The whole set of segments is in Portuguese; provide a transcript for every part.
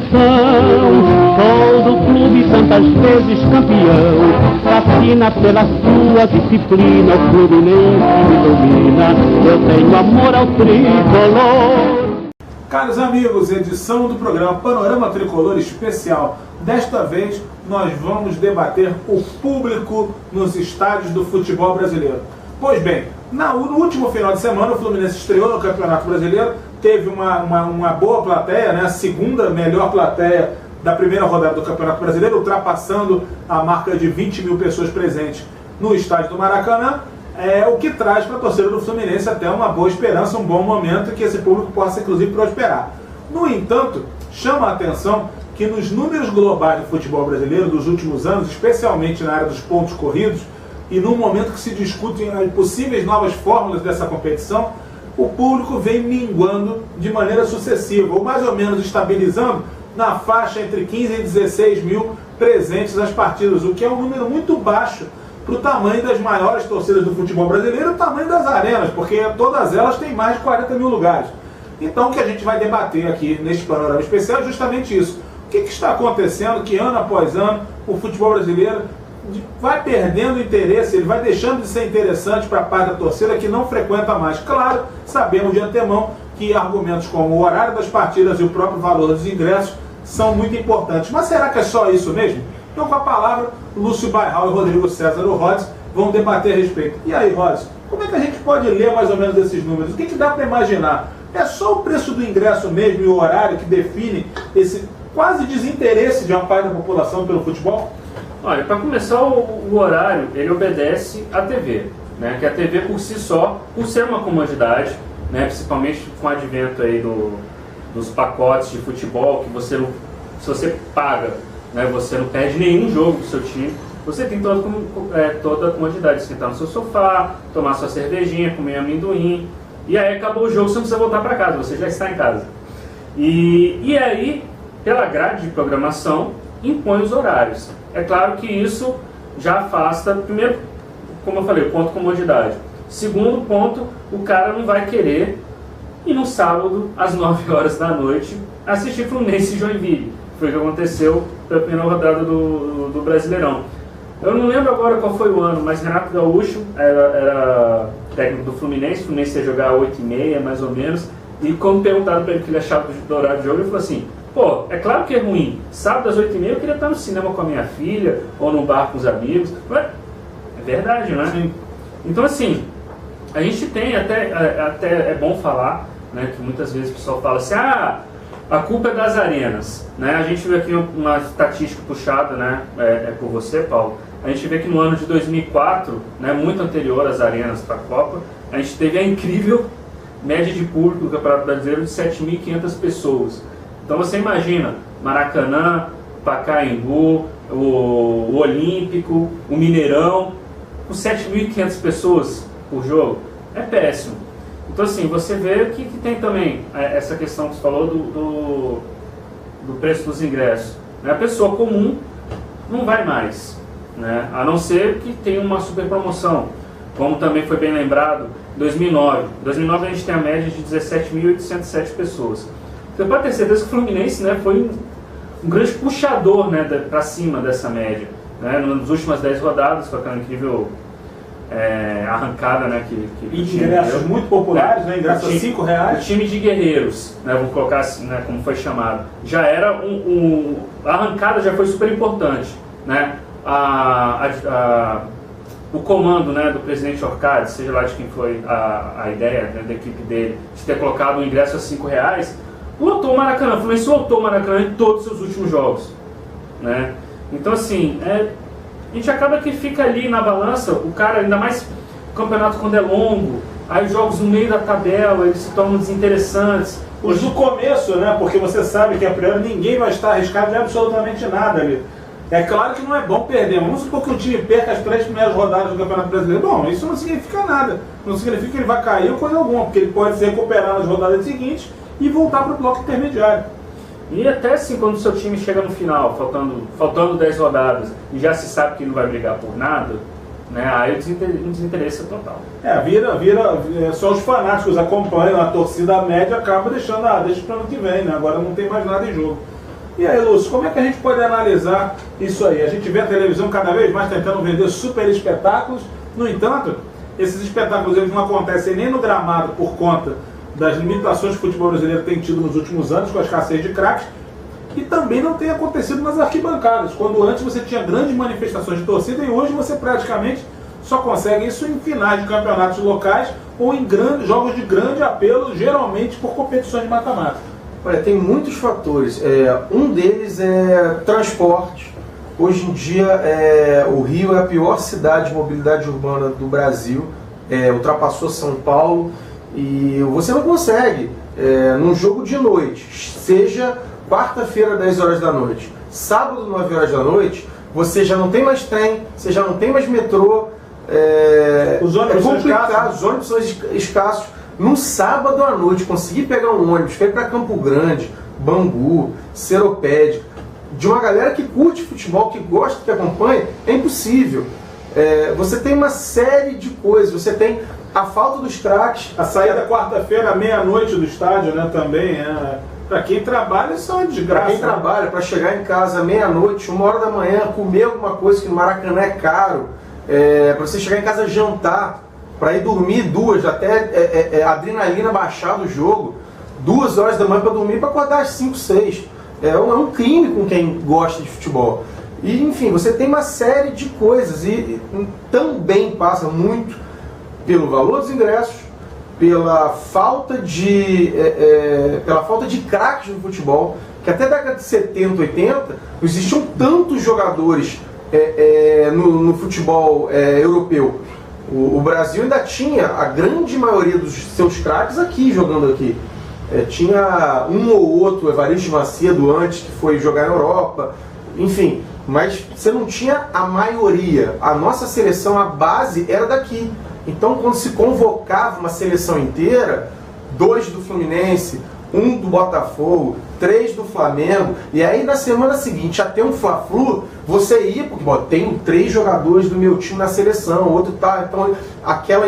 Sou do clube tantas vezes campeão, fascina pela sua disciplina, o Fluminense me domina, eu tenho amor ao tricolor. Caros amigos, edição do programa Panorama Tricolor Especial. Desta vez nós vamos debater o público nos estádios do futebol brasileiro. Pois bem, no último final de semana o Fluminense estreou no Campeonato Brasileiro, teve uma boa plateia, né? A segunda melhor plateia da primeira rodada do Campeonato Brasileiro, ultrapassando a marca de 20 mil pessoas presentes no estádio do Maracanã, o que traz para a torcida do Fluminense até uma boa esperança, um bom momento que esse público possa inclusive prosperar. No entanto, chama a atenção que nos números globais do futebol brasileiro dos últimos anos, especialmente na área dos pontos corridos, e num momento que se discutem possíveis novas fórmulas dessa competição, o público vem minguando de maneira sucessiva, ou mais ou menos estabilizando na faixa entre 15 e 16 mil presentes nas partidas, o que é um número muito baixo para o tamanho das maiores torcidas do futebol brasileiro e o tamanho das arenas, porque todas elas têm mais de 40 mil lugares. Então o que a gente vai debater aqui neste panorama especial é justamente isso. O que está acontecendo que ano após ano o futebol brasileiro vai perdendo interesse, ele vai deixando de ser interessante para a parte da torcida que não frequenta mais. Claro, sabemos de antemão que argumentos como o horário das partidas e o próprio valor dos ingressos são muito importantes. Mas será que é só isso mesmo? Então, com a palavra, Lúcio Bairral e Rodrigo César, o Rods, vão debater a respeito. E aí, Rods, como é que a gente pode ler mais ou menos esses números? O que dá para imaginar? É só o preço do ingresso mesmo e o horário que define esse quase desinteresse de uma parte da população pelo futebol? Olha, para começar, o horário, ele obedece à TV, né? Que a TV por si só, por ser uma comodidade, né? Principalmente com o advento aí dos pacotes de futebol, que você, se você paga, né? Você não perde nenhum jogo do seu time, você tem toda a comodidade de sentar no seu sofá, tomar sua cervejinha, comer amendoim, e aí acabou o jogo, você não precisa voltar para casa, você já está em casa. E aí, pela grade de programação, impõe os horários. É claro que isso já afasta, primeiro, como eu falei, o ponto comodidade. Segundo ponto, o cara não vai querer ir no sábado, às 9 horas da noite, assistir Fluminense e Joinville. Foi o que aconteceu na primeira rodada do Brasileirão. Eu não lembro agora qual foi o ano, mas Renato Gaúcho era técnico do Fluminense, o Fluminense ia jogar às 8h30, mais ou menos, e quando perguntaram para ele o que ele achava do horário de jogo, ele falou assim: pô, é claro que é ruim. Sábado às 8h30 eu queria estar no cinema com a minha filha, ou no bar com os amigos. Mas é verdade, né? Sim. Então, assim, a gente tem até é bom falar, né, que muitas vezes o pessoal fala assim: ah, a culpa é das arenas. Né? A gente vê aqui uma estatística puxada, né, por você, Paulo. A gente vê que no ano de 2004, né, muito anterior às arenas para a Copa, a gente teve a incrível média de público do Campeonato Brasileiro de 7.500 pessoas. Então você imagina, Maracanã, Pacaembu, o Olímpico, o Mineirão, com 7.500 pessoas por jogo, é péssimo. Então assim, você vê que tem também essa questão que você falou do preço dos ingressos. A pessoa comum não vai mais, né? A não ser que tenha uma super promoção, como também foi bem lembrado, em 2009. Em 2009 a gente tem a média de 17.807 pessoas. Você pode ter certeza que o Fluminense, né, foi um grande puxador, né, para cima dessa média. Né, nas últimas 10 rodadas, com aquela incrível arrancada, né, que ingressos muito populares, né, ingressos a R$5. O time de guerreiros, né, vamos colocar assim, né, como foi chamado, já era a arrancada já foi super importante. Né, o comando, né, do presidente Orcades, seja lá de quem foi a ideia, né, da equipe dele, de ter colocado o ingresso a R$5, lotou o Maracanã. O Fluminense lotou o Maracanã em todos os seus últimos jogos. Né? Então, assim, a gente acaba que fica ali na balança, o cara, ainda mais o campeonato quando é longo, aí os jogos no meio da tabela, eles se tornam desinteressantes. Os do começo, né? Porque você sabe que a priori ninguém vai estar arriscado de absolutamente nada ali. É claro que não é bom perder. Vamos supor que o time perca as 3 primeiras rodadas do Campeonato Brasileiro. Bom, isso não significa nada. Não significa que ele vai cair ou coisa alguma, porque ele pode se recuperar nas rodadas seguintes e voltar para o bloco intermediário. E até assim, quando o seu time chega no final, faltando 10 rodadas, e já se sabe que não vai brigar por nada, né, aí o desinteresse é total. Só os fanáticos acompanham, a torcida média acaba deixando, deixa para o ano que vem, né? Agora não tem mais nada em jogo. E aí, Lúcio, como é que a gente pode analisar isso aí? A gente vê a televisão cada vez mais tentando vender super espetáculos, no entanto, esses espetáculos eles não acontecem nem no gramado por conta das limitações que o futebol brasileiro tem tido nos últimos anos, com a escassez de craques, e também não tem acontecido nas arquibancadas, quando antes você tinha grandes manifestações de torcida e hoje você praticamente só consegue isso em finais de campeonatos locais ou em jogos de grande apelo, geralmente por competições de mata-mata. Olha, tem muitos fatores. Um deles é transporte. Hoje em dia, o Rio é a pior cidade de mobilidade urbana do Brasil, ultrapassou São Paulo, e você não consegue, num jogo de noite, seja quarta-feira, 10 horas da noite, sábado, 9 horas da noite, você já não tem mais trem, você já não tem mais metrô, os ônibus são complicado, os ônibus são escassos. Num sábado à noite, conseguir pegar um ônibus, para ir para Campo Grande, Bangu, Seropédica, de uma galera que curte futebol, que gosta, que acompanha, é impossível. Você tem uma série de coisas, você tem a falta dos craques. A saída quarta-feira, meia-noite do estádio, né, também para quem trabalha, isso é uma desgraça. Para quem trabalha, para chegar em casa meia-noite, 1 hora da manhã, comer alguma coisa que no Maracanã é caro, para você chegar em casa jantar, para ir dormir 2, até a adrenalina baixar do jogo, 2 horas da manhã para dormir, para acordar às 5, 6. É um crime com quem gosta de futebol. E, enfim, você tem uma série de coisas e também passa muito pelo valor dos ingressos, pela falta de craques no futebol, que até a década de 70, 80, existiam tantos jogadores no futebol europeu. O Brasil ainda tinha a grande maioria dos seus craques aqui, jogando aqui. Tinha um ou outro, Evaristo Macedo antes, que foi jogar na Europa, enfim, mas você não tinha a maioria. A nossa seleção, a base, era daqui. Então, quando se convocava uma seleção inteira, 2 do Fluminense, 1 do Botafogo, 3 do Flamengo, e aí na semana seguinte, até um Fla-Flu, você ia, porque tenho 3 jogadores do meu time na seleção, outro tá, então aquela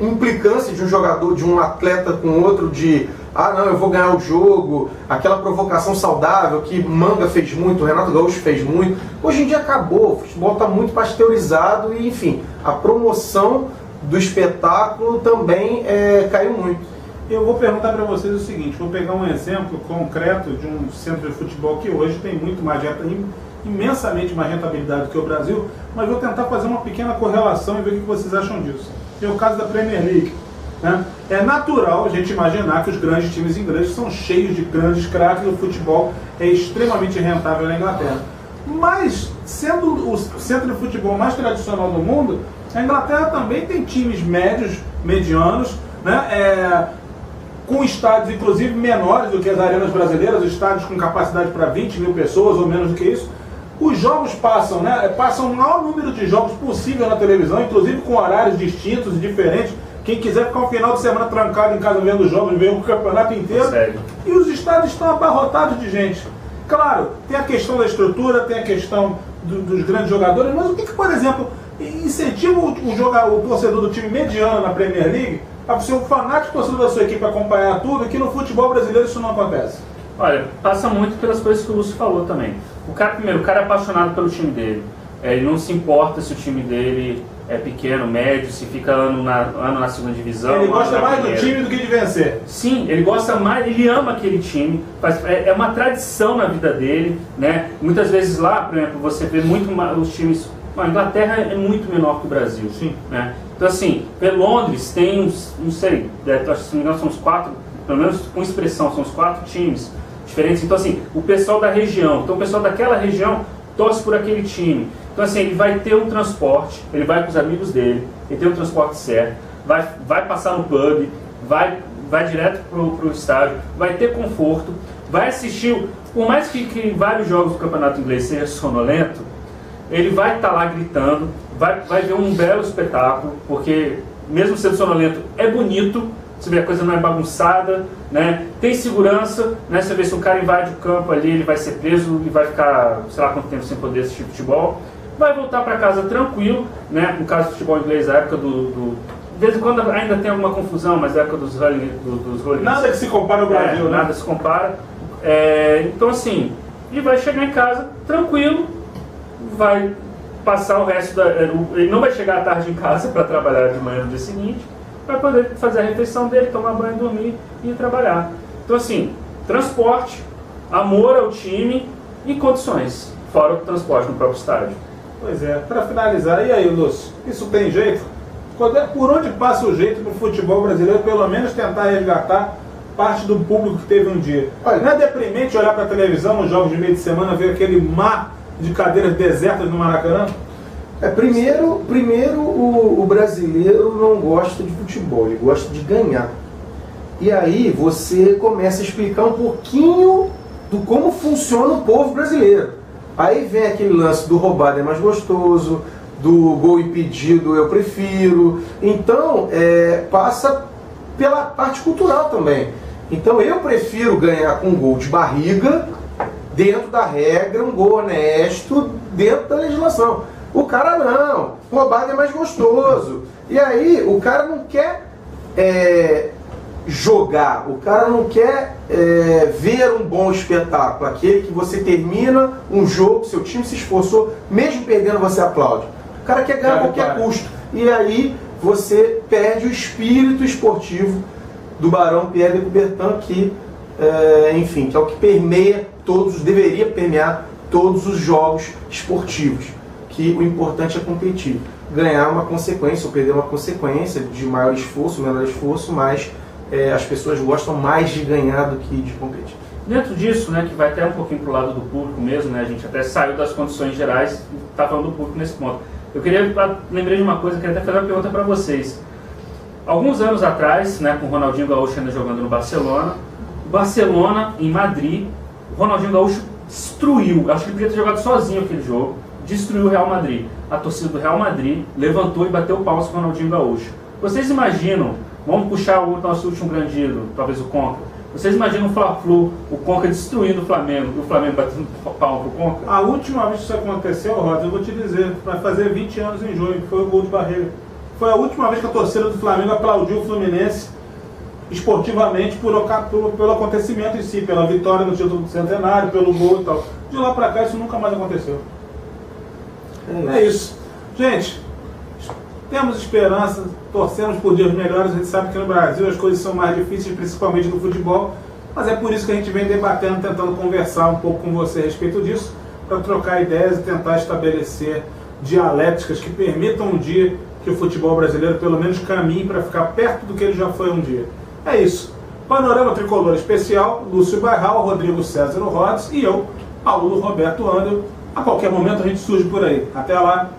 implicância de um jogador, de um atleta com outro, de não, eu vou ganhar o jogo, aquela provocação saudável que Manga fez muito, o Renato Gaúcho fez muito. Hoje em dia acabou, o futebol está muito pasteurizado e, enfim, a promoção do espetáculo também caiu muito. Eu vou perguntar para vocês o seguinte, vou pegar um exemplo concreto de um centro de futebol que hoje tem muito mais imensamente mais rentabilidade que o Brasil, mas vou tentar fazer uma pequena correlação e ver o que vocês acham disso. É o caso da Premier League. Né? É natural a gente imaginar que os grandes times ingleses são cheios de grandes craques, o futebol é extremamente rentável na Inglaterra. Mas, sendo o centro de futebol mais tradicional do mundo, a Inglaterra também tem times médios, medianos, né? Com estádios inclusive menores do que as arenas brasileiras, estádios com capacidade para 20 mil pessoas ou menos do que isso. Os jogos passam o maior número de jogos possível na televisão, inclusive com horários distintos e diferentes. Quem quiser ficar um final de semana trancado em casa vendo os jogos, vê o campeonato inteiro. Sério? E os estádios estão abarrotados de gente. Claro, tem a questão da estrutura, tem a questão dos grandes jogadores, mas o que por exemplo, incentiva o torcedor do time mediano na Premier League a ser um fanático torcedor da sua equipe acompanhar tudo, e que no futebol brasileiro isso não acontece? Olha, passa muito pelas coisas que o Lúcio falou também. O cara é apaixonado pelo time dele. Ele não se importa se o time dele é pequeno, médio, se fica ano na segunda divisão. Ele gosta mais do time do que de vencer. Sim, ele gosta mais, ele ama aquele time. É uma tradição na vida dele, né? Muitas vezes lá, por exemplo, você vê muito os times. A Inglaterra é muito menor que o Brasil. Sim. Né? Então, assim, Londres tem uns, não sei, acho que se não me engano são uns 4, pelo menos com expressão, são uns 4 times diferentes. Então, assim, o pessoal da região, então o pessoal daquela região torce por aquele time. Então, assim, ele vai ter um transporte, ele vai com os amigos dele, ele tem um transporte certo, vai passar no pub, vai direto pro estádio, vai ter conforto, vai assistir, por mais que vários jogos do campeonato inglês sejam sonolento, ele vai estar lá gritando, vai ver um belo espetáculo, porque mesmo sendo sonolento, é bonito, você vê a coisa não é bagunçada, né? Tem segurança, né? Você vê se um cara invade o campo ali, ele vai ser preso e vai ficar, sei lá quanto tempo sem poder assistir futebol, vai voltar para casa tranquilo, né? No caso do futebol inglês, a época de vez em quando ainda tem alguma confusão, mas a época dos rolês. Nada que se compara ao Brasil, né? Nada se compara. Então assim, ele vai chegar em casa tranquilo, vai passar o resto ele não vai chegar à tarde em casa para trabalhar de manhã no dia seguinte, vai poder fazer a refeição dele, tomar banho, dormir e ir trabalhar. Então assim, transporte, amor ao time e condições, fora o transporte no próprio estádio. Pois é, para finalizar, e aí, Lúcio, isso tem jeito? Por onde passa o jeito para o futebol brasileiro, pelo menos tentar resgatar parte do público que teve um dia? Olha, não é deprimente olhar para a televisão nos jogos de meio de semana, ver aquele mar de cadeiras desertas no Maracanã? Primeiro o brasileiro não gosta de futebol, ele gosta de ganhar. E aí você começa a explicar um pouquinho do como funciona o povo brasileiro. Aí vem aquele lance do roubado é mais gostoso, do gol impedido eu prefiro. Então passa pela parte cultural também. Então eu prefiro ganhar com um gol de barriga, dentro da regra, um gol honesto, dentro da legislação. O cara não, roubado é mais gostoso. E aí o cara não quer jogar, o cara não quer ver um bom espetáculo, aquele que você termina um jogo, seu time se esforçou, mesmo perdendo você aplaude. O cara quer ganhar a qualquer custo. E aí você perde o espírito esportivo do Barão Pierre de Coubertin, que, enfim, que é o que permeia deveria permear todos os jogos esportivos. Que o importante é competir. Ganhar uma consequência ou perder uma consequência de maior esforço, menor esforço, mas as pessoas gostam mais de ganhar do que de competir. Dentro disso, né, que vai até um pouquinho para o lado do público mesmo, né, a gente até saiu das condições gerais e está falando do público nesse ponto. Lembrei de uma coisa, queria até fazer uma pergunta para vocês. Alguns anos atrás, né, com o Ronaldinho Gaúcho ainda jogando no Barcelona, em Madrid, o Ronaldinho Gaúcho destruiu, acho que ele podia ter jogado sozinho aquele jogo, destruiu o Real Madrid. A torcida do Real Madrid levantou e bateu palmas com o Ronaldinho Gaúcho. Vocês imaginam, vamos puxar o nosso último grande ídolo, talvez o Conca, vocês imaginam o Fla-Flu, o Conca destruindo o Flamengo e o Flamengo batendo palma pro Conca? A última vez que isso aconteceu, Rosa, eu vou te dizer, vai fazer 20 anos em junho, que foi o gol de barreira. Foi a última vez que a torcida do Flamengo aplaudiu o Fluminense esportivamente pelo acontecimento em si, pela vitória no título do centenário, pelo gol e tal. De lá pra cá isso nunca mais aconteceu. É isso. Gente, temos esperança, torcemos por dias melhores. A gente sabe que no Brasil as coisas são mais difíceis, principalmente no futebol, mas é por isso que a gente vem debatendo, tentando conversar um pouco com você a respeito disso, para trocar ideias e tentar estabelecer dialéticas que permitam um dia que o futebol brasileiro pelo menos caminhe para ficar perto do que ele já foi um dia. É isso. Panorama Tricolor Especial, Lúcio Barral, Rodrigo César Rhodes e eu, Paulo Roberto Andel. A qualquer momento a gente surge por aí. Até lá.